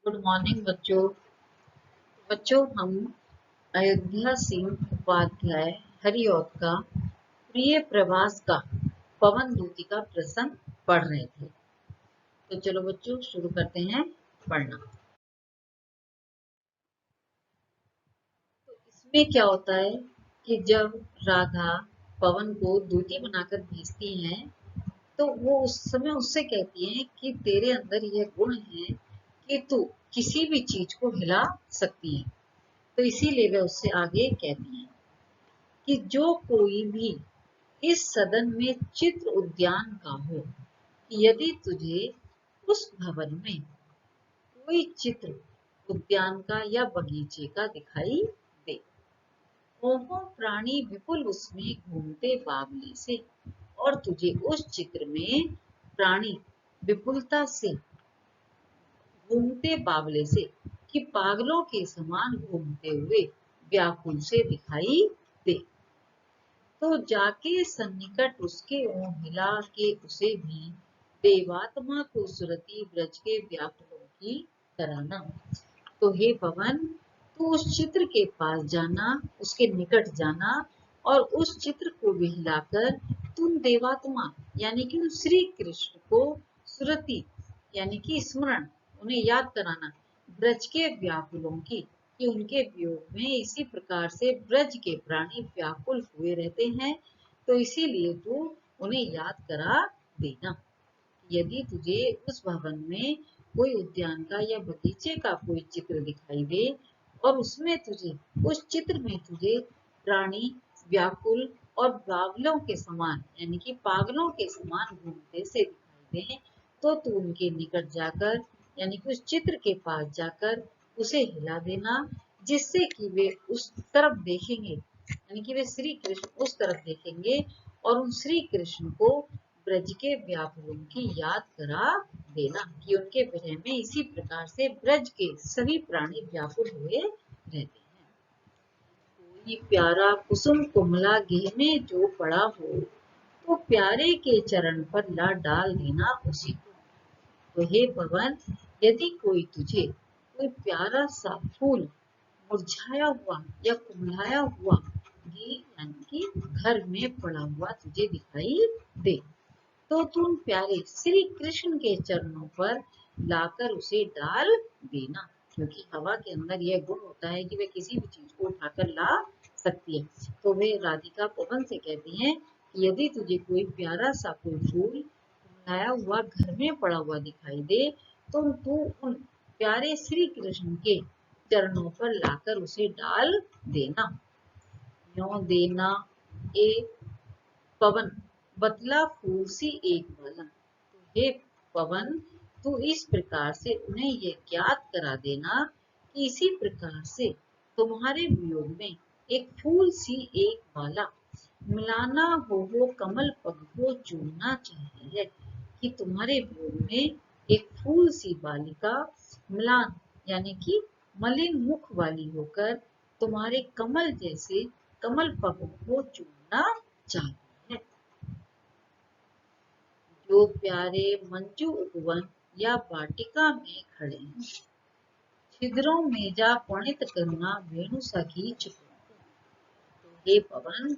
Good morning बच्चों। हम अयोध्या सिंह उपाध्याय हरिऔध का प्रिय प्रवास का पवन दूती का प्रसंग पढ़ रहे थे। तो चलो बच्चों शुरू करते हैं पढ़ना। तो इसमें क्या होता है कि जब राधा पवन को दूती बनाकर भेजती हैं तो वो उस समय उससे कहती है कि तेरे अंदर यह गुण है कि तू किसी भी चीज को हिला सकती है। तो इसीलिए वे उससे आगे कहती हैं कि जो कोई भी इस सदन में चित्र उद्यान का हो, यदि तुझे उस भवन में कोई चित्र उद्यान का या बगीचे का दिखाई दे, ओहो प्राणी विपुल उसमें घूमते बावली से, और तुझे उस चित्र में प्राणी विपुलता से घूमते बावले से कि पागलों के समान घूमते हुए व्याकुल से दिखाई दे, तो जाके सन्निकट उसके ओं हिला के उसे भी देवात्मा को सुरति ब्रज के व्याकुलों की कराना। तो हे पवन, तू उस चित्र के पास जाना, उसके निकट जाना और उस चित्र को भी हिलाकर तुम देवात्मा यानी कि श्री कृष्ण को सुरति यानी कि स्मरण, उन्हें याद कराना, ब्रज के व्याकुलों की, कि उनके वियोग में इसी प्रकार से ब्रज के प्राणी व्याकुल हुए रहते हैं। तो इसीलिए तू उन्हें याद करा देना। यदि तुझे उस भवन में कोई उद्यान का या बगीचे का कोई चित्र दिखाई दे और उसमें तुझे उस चित्र में तुझे प्राणी व्याकुल और बावलों के समान यानी कि पागलों के समान घूमते से दिखाई दे, तो तू उनके निकट जाकर यानी कि उस चित्र के पास जाकर उसे हिला देना, जिससे कि वे उस तरफ देखेंगे यानी कि वे श्री कृष्ण उस तरफ देखेंगे और उन श्री कृष्ण को ब्रज के व्याकुलों की याद करा देना कि उनके विरह में इसी प्रकार से ब्रज के सभी प्राणी व्याकुल हुए रहते हैं। कोई प्यारा कुसुम कुमला गेह में जो पड़ा हो, तो प्यारे के चरण पर ला डाल देना उसी को। तो हे पवन, यदि कोई तुझे कोई प्यारा सा फूल मुरझाया हुआ या कुमलाया हुआ यानी कि घर में पड़ा हुआ तुझे दिखाई दे, तो तुम प्यारे श्री कृष्ण के चरणों पर लाकर उसे डाल देना, क्योंकि हवा के अंदर यह गुण होता है कि वे किसी भी चीज को उठाकर ला सकती है। तो वे राधिका पवन से कहती हैं कि यदि तुझे कोई प्यारा सा कोई फूल लाया हुआ घर में पड़ा हुआ दिखाई दे, तो तू उन प्यारे श्री कृष्ण के चरणों पर लाकर उसे डाल देना। यों देना ए पवन बतला फूल सी एक माला। तो हे पवन, तू इस प्रकार से उन्हें यह ज्ञात करा देना कि इसी प्रकार से तुम्हारे वियोग में एक फूल सी एक माला मिलाना हो कमल पग को चूमना चाहिए, कि तुम्हारे वियोग में एक फूल सी बालिका मिलान यानी कि मलिन मुख वाली होकर तुम्हारे कमल जैसे कमल पगों को चूमना चाहिए। जो प्यारे मंजू उपवन या वाटिका में खड़े हैं, छिद्रों में जा पुणित करुणा वेणु सखी चुप। तो हे पवन,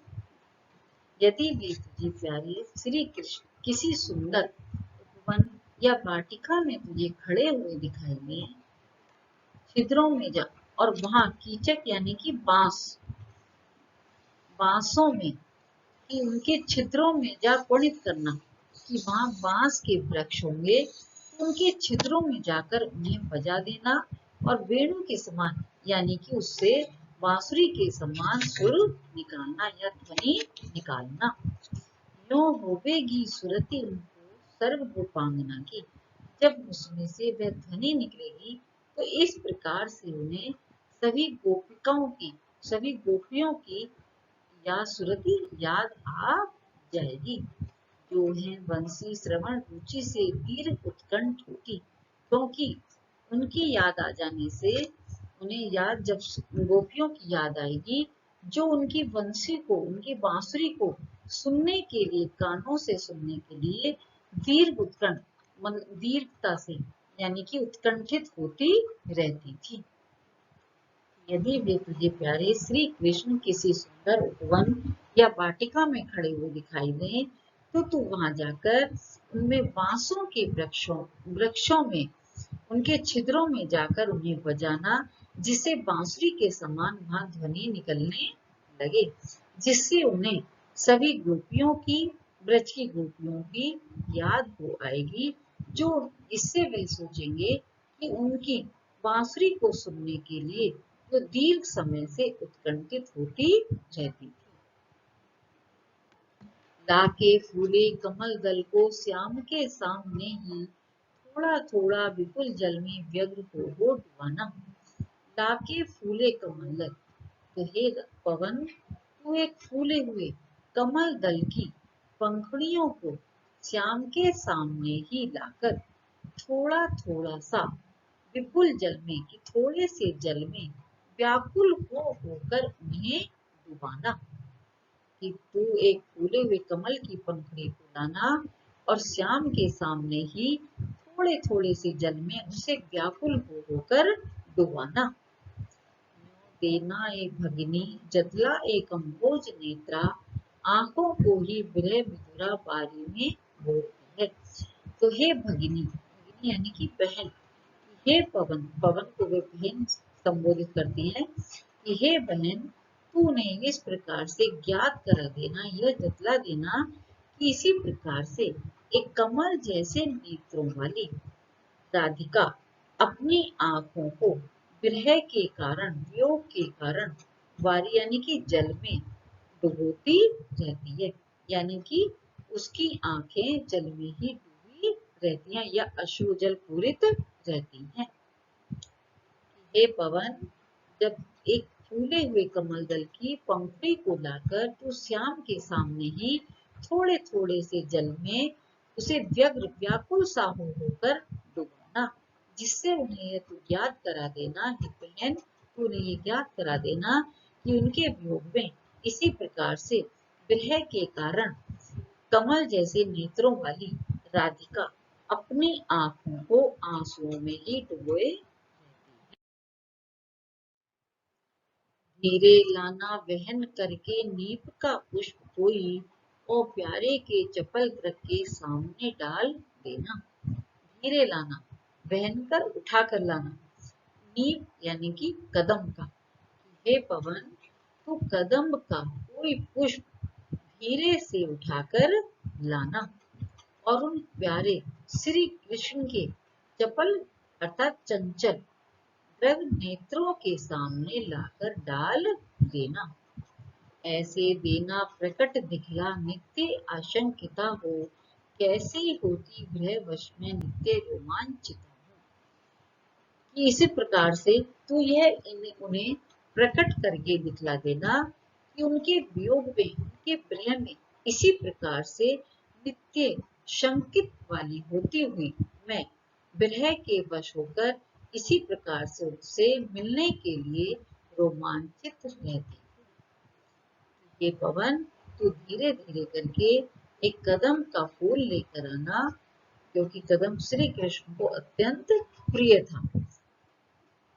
यदि वे तुझे प्यारे श्री कृष्ण किसी सुंदर उपवन या वाटिका में तुझे खड़े हुए दिखाई दे, छिद्रों में जा और वहां कीचक यानी कि बांसों में कि उनके छिद्रों में जा पुणित करना, कि वहां बांस के वृक्ष होंगे, उनके छिद्रों में जाकर उन्हें बजा देना और वेणु के समान यानी कि उससे बांसुरी के समान सुर निकालना या ध्वनि निकालना। यो होवेगी सुरति उनको सर्व गोपांगना की, जब उसमें से वह ध्वनि निकलेगी तो इस प्रकार से उन्हें सभी गोपिकाओं की सभी गोपियों की या सुरति याद आ जाएगी, जो है बंसी श्रवण रुचि से तीर उत्कंठ होती, क्योंकि उनकी याद आ जाने से उन्हें याद जब गोपियों की याद आएगी जो उनकी बंसी को उनकी बांसुरी को सुनने के लिए कानों से सुनने के लिए दीर्घ उत्कंठ मतलब दीर्घता से यानी कि उत्कंठित होती रहती थी। यदि वे तुझे प्यारे श्री कृष्ण किसी सुंदर उपवन या वाटिका में खड़े हुए दिखाई दें, तो तू वहां जाकर उनमें बांसों के वृक्षों में उनके छिद्रों में जाकर उन्हें बजाना, जिससे बांसुरी के समान वहां ध्वनि निकलने लगे, जिससे उन्हें सभी गोपियों की, ब्रज की गोपियों की याद हो आएगी, जो इससे वे सोचेंगे कि उनकी बांसुरी को सुनने के लिए वो दीर्घ समय से उत्कंठित होती रहती थी। लाके फूले कमल दल को श्याम के सामने ही थोड़ा थोड़ा विपुल जल में व्यग्र हो डुबाना। लाके फूले कमल दल, तो हे पवन, तू एक फूले हुए कमल दल की पंखुड़ियों को श्याम के सामने ही लाकर थोड़ा थोड़ा सा विपुल जल में, कि थोड़े से जल में व्याकुल होकर उन्हें डुबाना। कि तू एक फूले हुए कमल की पंखुड़ी को लाना और श्याम के सामने ही थोड़े थोड़े से जल में उसे व्याकुल होकर डुबाना। देना एक भगिनी जतला एक अम्भोज नेत्रा, आंखों को ही विरह विधुरा बारी में बोलती है। तो हे भगिनी, भगिनी यानी कि बहन, हे पवन, पवन को वे बहन संबोधित करती है कि हे बहन, तूने इस प्रकार से ज्ञात करा देना, यह जतला देना कि इसी प्रकार से एक कमल जैसे नेत्रों वाली राधिका अपनी आंखों को विरह के कारण, वियोग के कारण वारी यानी कि जल में डुबोती रहती है, यानी कि उसकी आंखें जल में ही डूबी रहती हैं या अश्रु जल पूरित रहती हैं। हे पवन, जब एक फूले हुए कमल दल की पंखुड़ी को लाकर तू श्याम के सामने ही थोड़े थोड़े से जल में उसे व्यग्र व्याकुल सा होकर डुबाना, जिससे उन्हें यह तू ज्ञात करा देना, हे बहन, तूने ये ज्ञात करा देना कि उनके वियोग में इसी प्रकार से विरह के कारण कमल जैसे नेत्रों वाली राधिका अपनी आंखों को आंसुओं में ही डुबोए। हीरे लाना वहन करके नीप का पुष्प कोई, और प्यारे के चपल रख के सामने डाल देना। हीरे लाना, वहन कर उठा कर लाना, नीप यानी कि कदम का। हे पवन, तू कदम का कोई पुष्प धीरे से उठाकर लाना और उन प्यारे श्री कृष्ण के चपल अर्थात चंचल रग नेत्रों के सामने लाकर डाल देना। ऐसे देना प्रकट दिखला नित्य आशंकिता हो, कैसी होती गृह वश में नित्य रोमांचित हो। कि इसी प्रकार से तू यह उन्हें प्रकट करके दिखला देना कि उनके वियोग में, उनके प्रेम में इसी प्रकार से नित्य शंकित वाली होती हुई मैं विरह के वश होकर इसी प्रकार से उससे मिलने के लिए रोमांचित रहती हूँ। ये पवन, तू धीरे धीरे करके एक कदम का फूल लेकर आना, क्योंकि कदम श्री कृष्ण को अत्यंत प्रिय था।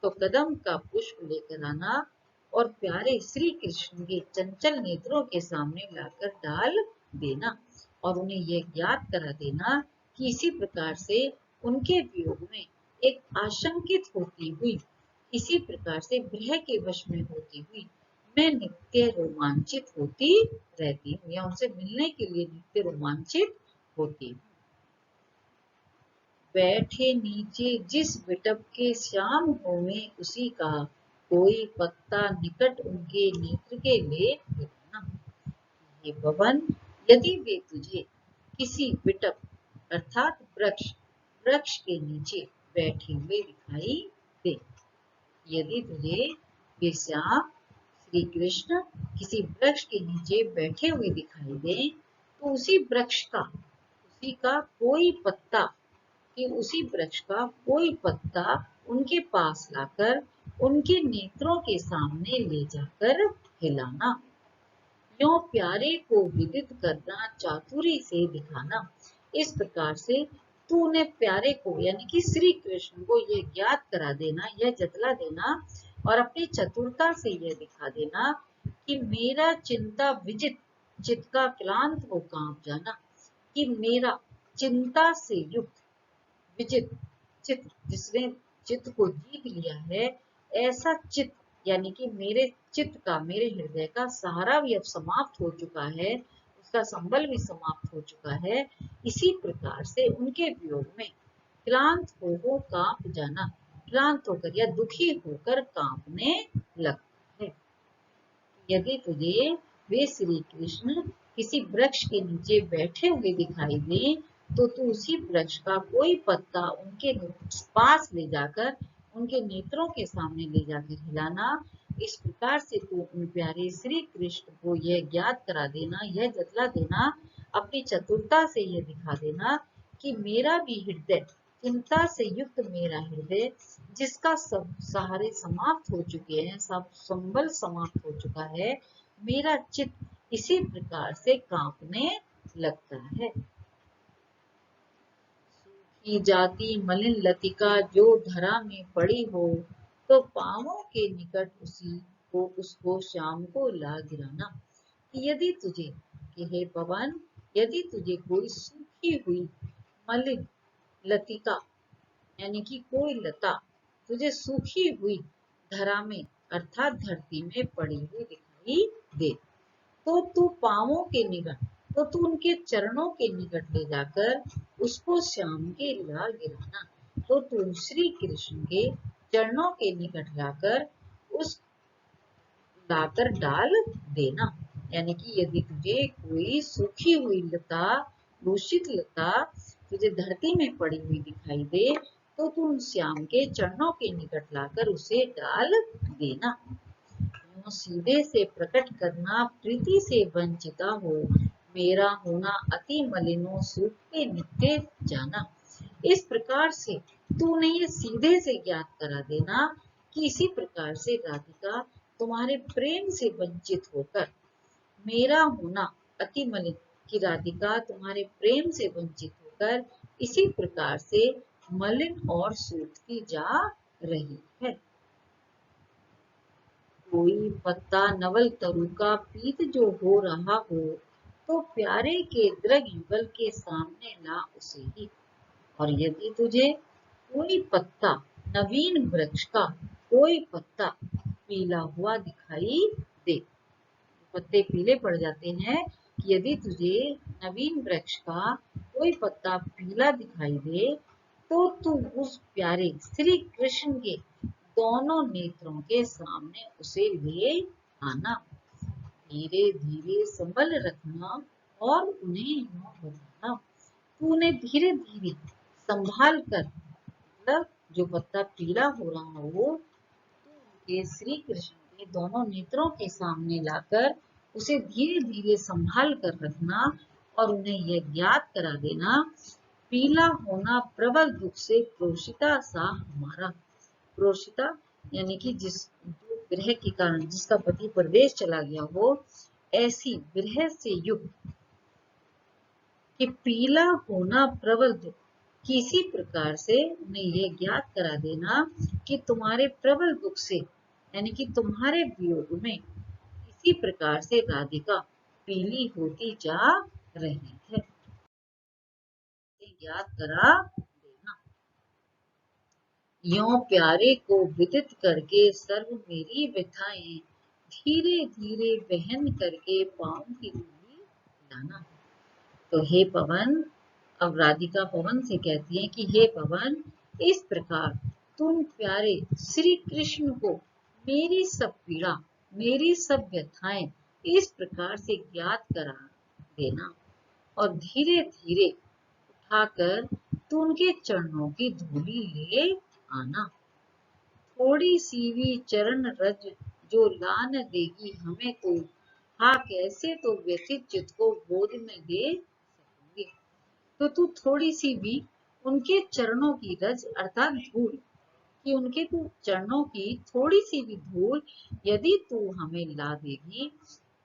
तो कदम का पुष्प लेकर आना और प्यारे श्री कृष्ण के चंचल नेत्रों के सामने लाकर डाल देना और उन्हें यह ज्ञात करा देना कि इसी प्रकार से उनके वियोग में एक आशंकित होती हुई, इसी प्रकार से विरह के वश में होती हुई मैं नित्य रोमांचित होती रहती हूँ या उनसे मिलने के लिए नित्य रोमांचित होती हूँ। बैठे नीचे जिस बिटप के श्याम होवे उसी का, कोई पत्ता निकट उनके नेत्र के ले गिरना। हे पवन, यदि वे तुझे किसी बिटप अर्थात वृक्ष, वृक्ष के नीचे बैठे हुए दिखाई दे, यदि तुझे वे श्याम श्री कृष्ण किसी वृक्ष के नीचे बैठे हुए दिखाई दे, तो उसी वृक्ष का, उसी का कोई पत्ता, कि उसी वृक्ष का कोई पत्ता उनके पास लाकर उनके नेत्रों के सामने ले जाकर हिलाना। यों प्यारे को विदित करना, चातुरी से दिखाना। इस प्रकार से तू उन्हें प्यारे को यानी कि श्री कृष्ण को यह ज्ञात करा देना, यह जतला देना और अपनी चतुरता से यह दिखा देना कि मेरा चिंता विजित चित्त का क्लांत हो कांप जाना, कि मेरा चिंता से युक्त विजित चित्त, जिसने चित्त को जीत लिया है, ऐसा चित्त यानी कि मेरे चित्त का, मेरे हृदय का सहारा भी अब समाप्त हो चुका है, उसका संबल भी समाप्त हो चुका है। इसी प्रकार से उनके वियोग में क्लांत हो कांप जाना, क्लांत होकर या दुखी होकर कांपने लगता है। यदि तुझे वे श्री कृष्ण किसी वृक्ष के नीचे बैठे हुए दिखाई दे, तो तू उसी वृक्ष का कोई पत्ता उनके पास ले जाकर उनके नेत्रों के सामने ले जाकर हिलाना। इस प्रकार से तू उन प्यारे श्री कृष्ण को यह ज्ञात करा देना, यह जतला देना, अपनी चतुरता से यह दिखा देना कि मेरा भी हृदय, चिंता से युक्त मेरा हृदय, जिसका सब सहारे समाप्त हो चुके हैं, सब संबल समाप्त हो चुका है, मेरा चित्त इसी प्रकार से कांपने लगता है। की जाती मलिन लतिका जो धरा में पड़ी हो, तो पांवों के निकट उसी को उसको शाम को ला गिराना। यदि तुझे कि हे पवन, यदि तुझे कोई सूखी हुई मलिन लतिका यानी कि कोई लता तुझे सूखी हुई धरा में अर्थात धरती में पड़ी हुई दिखाई दे, तो तू पांवों के निकट, तो तू उनके चरणों के निकट ले जाकर उसको शाम के ला गिराना। तो तू श्री कृष्ण के चरणों के निकट लाकर उस लाकर डाल देना। यानी कि यदि तुझे कोई सूखी हुई लता, दूषित लता तुझे धरती में पड़ी हुई दिखाई दे, तो तू उन श्याम के चरणों के निकट लाकर उसे डाल देना। सीधे से प्रकट करना प्रीति से वंचिता हो, मेरा होना अति मलिनो सूखते नित्य जाना। इस प्रकार से तूने ये सीधे से ज्ञात करा देना कि इसी प्रकार से राधिका तुम्हारे प्रेम से वंचित होकर, मेरा होना अति मलिन की राधिका तुम्हारे प्रेम से वंचित होकर इसी प्रकार से मलिन और सूखती जा रही है। कोई पत्ता नवल तरु का पीत जो हो रहा हो, तो प्यारे के दृग युगल के सामने ला उसे ही। और यदि तुझे कोई पत्ता नवीन वृक्ष का कोई पत्ता पीला हुआ दिखाई दे, पत्ते पीले पड़ जाते हैं, यदि तुझे नवीन वृक्ष का कोई पत्ता पीला दिखाई दे, तो तू उस प्यारे श्री कृष्ण के दोनों नेत्रों के सामने उसे ले आना। धीरे धीरे संभल रखना और उन्हें यूं बताना। तू उन्हें धीरे धीरे संभाल कर, मतलब जो पत्ता पीला हो रहा हो, ये श्री कृष्ण के दोनों नेत्रों के सामने लाकर उसे धीरे धीरे संभाल कर रखना और उन्हें यह ज्ञात करा देना, पीला होना प्रबल दुख से क्रोशिता सा हमारा। क्रोशिता यानी कि जिस विरह के कारण जिसका पति परदेश चला गया हो, ऐसी विरह से युक्त कि पीला होना प्रबल दुख, किसी प्रकार से उन्हें यह ज्ञात करा देना कि तुम्हारे प्रबल दुख से यानी कि तुम्हारे वियोग में इसी प्रकार से राधिका पीली होती जा रही है, ज्ञात करा देना। यों प्यारे को विदित करके सर्व मेरी व्यथाएं धीरे धीरे बहन करके पाँव की धूली लाना। तो हे पवन, अब राधिका पवन से कहती है कि हे पवन, इस प्रकार तुम प्यारे श्री कृष्ण को मेरी सब पीड़ा, मेरी सब व्यथाएं इस प्रकार से ज्ञात करा देना और धीरे धीरे उठाकर तू उनके चरणों की धूली ले आना। थोड़ी सी भी चरण रज जो लान देगी हमें, तो हाँ कैसे तो व्यथित चित्त को बोध में दे सकेंगे। तो तू थोड़ी सी भी उनके चरणों की रज अर्थात धूल, कि उनके तू चरणों की थोड़ी सी भी धूल यदि तू हमें ला देगी,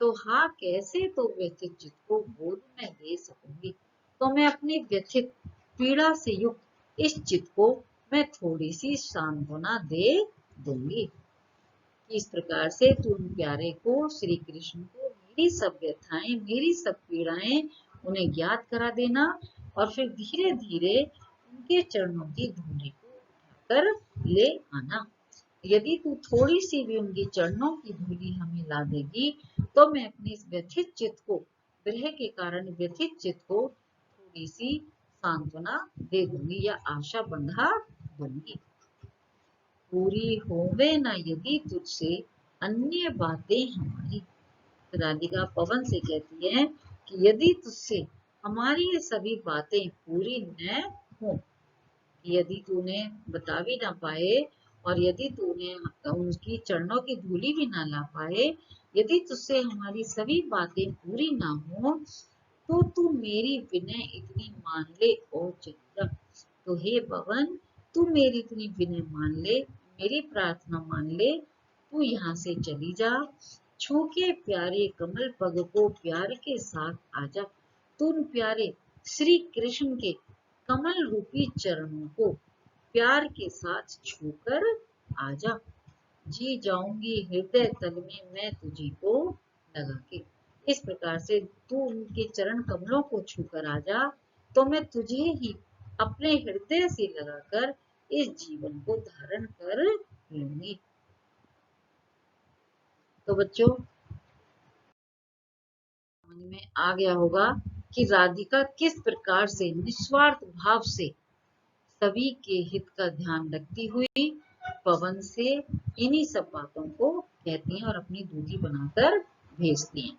तो हाँ कैसे तो व्यथित चित्त को बोध में दे सकूंगी। तो मैं अपने व्यथित पीड़ा से युक्त इस चित्त को मैं थोड़ी सी सांत्वना दे दूंगी। इस प्रकार से तू उन प्यारे को, श्री कृष्ण को, मेरी सब व्यथाएं, मेरी सब पीड़ाएं उन्हें ज्ञात करा देना और फिर धीरे धीरे उनके चरणों की धूलि को उठाकर ले आना। यदि तू थोड़ी सी भी उनकी चरणों की धूलि हमें ला देगी तो मैं अपनी इस व्यथित चित्त को, विरह के कारण व्यथित चित्त को थोड़ी सी सांत्वना दे दूंगी या आशा बंधा दूंगी। पूरी होवे न यदि तुझसे अन्य बातें हमारी। राधिका पवन से कहती है कि यदि तुझसे हमारी ये सभी बातें पूरी न हो, यदि तूने बता भी ना पाए और यदि तूने उनकी चरणों की धूलि भी ना ला पाए, यदि तुझसे हमारी सभी बातें पूरी ना हो तो तू मेरी विनय इतनी मान ले और चली जा। तो हे पवन, तू मेरी इतनी विनय मान ले, मेरी प्रार्थना मान ले, तू यहाँ से चली जा। छू के प्यारे कमल पग को प्यार के साथ आजा। तू उन प्यारे श्री कृष्ण के कमल रूपी चरणों को प्यार के साथ छूकर आजा। जी जाऊंगी हृदय तल में मैं तुझी को लगा के। इस प्रकार से तू उनके चरण कमलों को छूकर आजा तो मैं तुझे ही अपने हृदय से लगाकर इस जीवन को धारण कर लूंगी। तो बच्चों समझ में आ गया होगा कि राधिका किस प्रकार से निस्वार्थ भाव से सभी के हित का ध्यान रखती हुई पवन से इन्हीं सब बातों को कहती हैं और अपनी दूती बनाकर भेजती हैं।